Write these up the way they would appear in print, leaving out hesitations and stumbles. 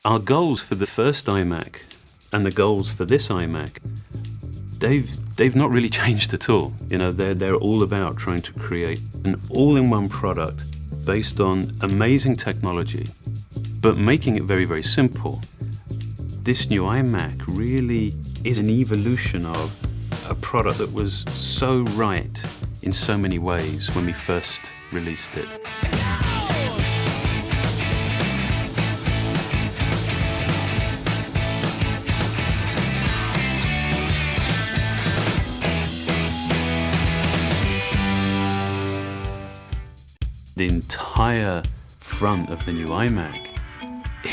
Our goals for the first iMac and the goals for this iMac, they've not really changed at all. You know, they're all about trying to create an all-in-one product based on amazing technology, but making it very, very simple. This new iMac really is an evolution of a product that was so right in so many ways when we first released it. The entire front of the new iMac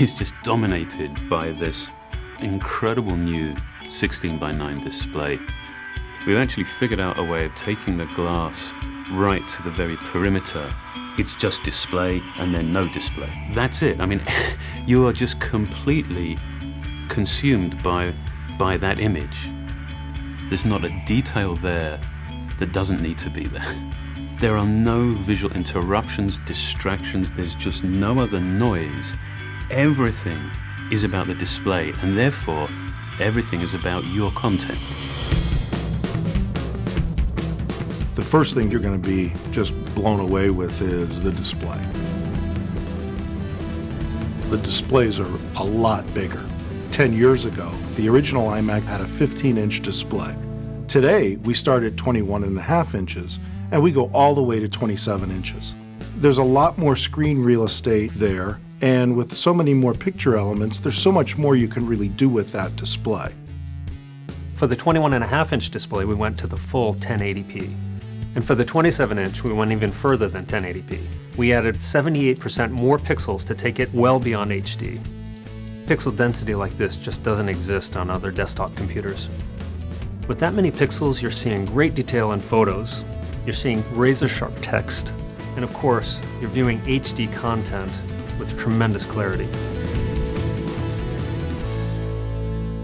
is just dominated by this incredible new 16:9 display. We've actually figured out a way of taking the glass right to the very perimeter. It's just display and then no display. That's it. I mean, you are just completely consumed by that image. There's not a detail there that doesn't need to be there. There are no visual interruptions, distractions, there's just no other noise. Everything is about the display, and therefore, everything is about your content. The first thing you're going to be just blown away with is the display. The displays are a lot bigger. 10 years ago, the original iMac had a 15-inch display. Today, we start at 21.5 inches, and we go all the way to 27 inches. There's a lot more screen real estate there, and with so many more picture elements, there's so much more you can really do with that display. For the 21.5-inch display, we went to the full 1080p. And for the 27-inch, we went even further than 1080p. We added 78% more pixels to take it well beyond HD. Pixel density like this just doesn't exist on other desktop computers. With that many pixels, you're seeing great detail in photos, you're seeing razor-sharp text, and of course, you're viewing HD content with tremendous clarity.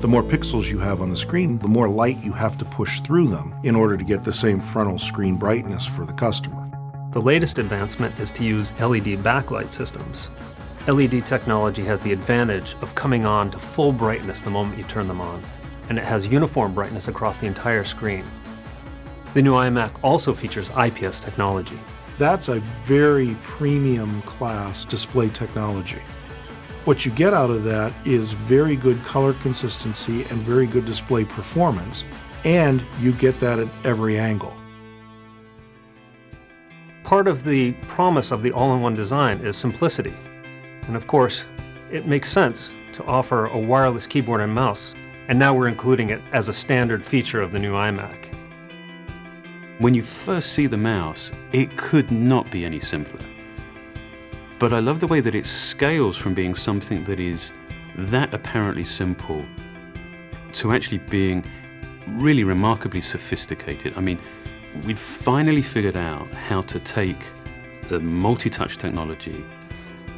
The more pixels you have on the screen, the more light you have to push through them in order to get the same frontal screen brightness for the customer. The latest advancement is to use LED backlight systems. LED technology has the advantage of coming on to full brightness the moment you turn them on, and it has uniform brightness across the entire screen. The new iMac also features IPS technology. That's a very premium class display technology. What you get out of that is very good color consistency and very good display performance, and you get that at every angle. Part of the promise of the all-in-one design is simplicity. And of course, it makes sense to offer a wireless keyboard and mouse, and now we're including it as a standard feature of the new iMac. When you first see the mouse, it could not be any simpler. But I love the way that it scales from being something that is that apparently simple to actually being really remarkably sophisticated. I mean, we've finally figured out how to take the multi-touch technology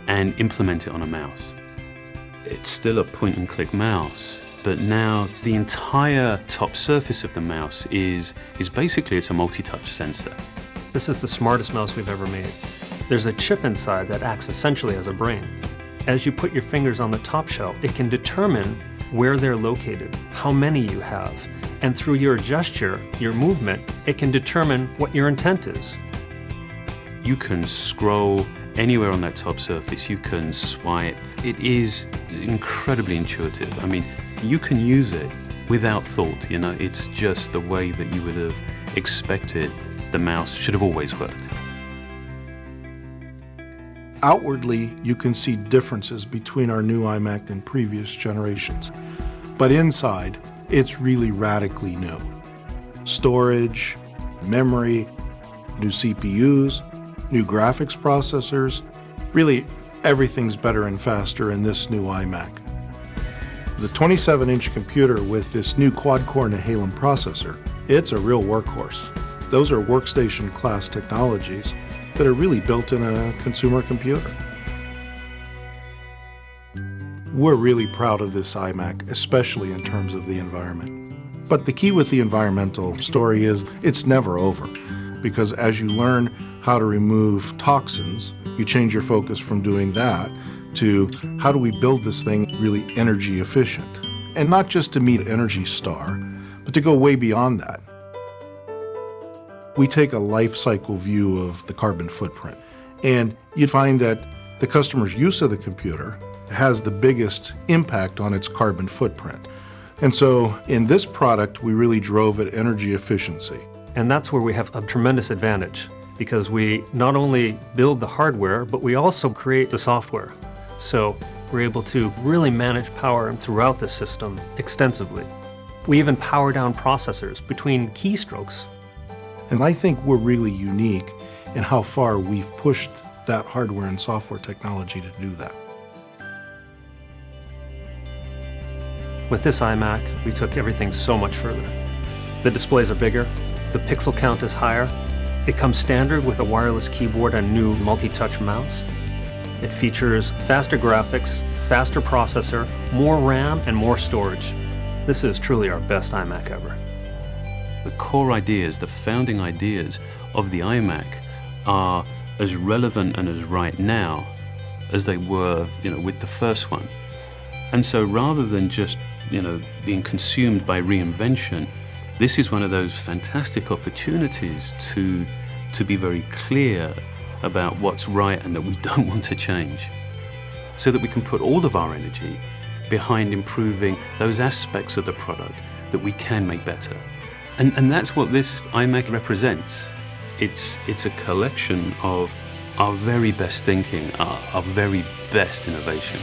and implement it on a mouse. It's still a point-and-click mouse, but now the entire top surface of the mouse is basically it's a multi-touch sensor. This is the smartest mouse we've ever made. There's a chip inside that acts essentially as a brain. As you put your fingers on the top shell, it can determine where they're located, how many you have, and through your gesture, your movement, it can determine what your intent is. You can scroll anywhere on that top surface, you can swipe. It is incredibly intuitive. I mean, you can use it without thought, you know, it's just the way that you would have expected the mouse should have always worked. Outwardly, you can see differences between our new iMac and previous generations, but inside, it's really radically new. Storage, memory, new CPUs, new graphics processors, really everything's better and faster in this new iMac. The 27-inch computer with this new quad-core Nehalem processor, it's a real workhorse. Those are workstation class technologies that are really built in a consumer computer. We're really proud of this iMac, especially in terms of the environment. But the key with the environmental story is it's never over, because as you learn how to remove toxins, you change your focus from doing that to how do we build this thing really energy efficient? And not just to meet Energy Star, but to go way beyond that. We take a life cycle view of the carbon footprint, and you'd find that the customer's use of the computer has the biggest impact on its carbon footprint. And so in this product, we really drove at energy efficiency. And that's where we have a tremendous advantage, because we not only build the hardware, but we also create the software. So we're able to really manage power throughout the system extensively. We even power down processors between keystrokes. And I think we're really unique in how far we've pushed that hardware and software technology to do that. With this iMac, we took everything so much further. The displays are bigger, the pixel count is higher, it comes standard with a wireless keyboard and new multi-touch mouse. It features faster graphics, faster processor, more RAM, and more storage. This is truly our best iMac ever. The core ideas, the founding ideas of the iMac are as relevant and as right now as they were, with the first one. And so rather than just, being consumed by reinvention, this is one of those fantastic opportunities to be very clear about what's right and that we don't want to change, so that we can put all of our energy behind improving those aspects of the product that we can make better. And that's what this iMac represents. It's a collection of our very best thinking, our very best innovation.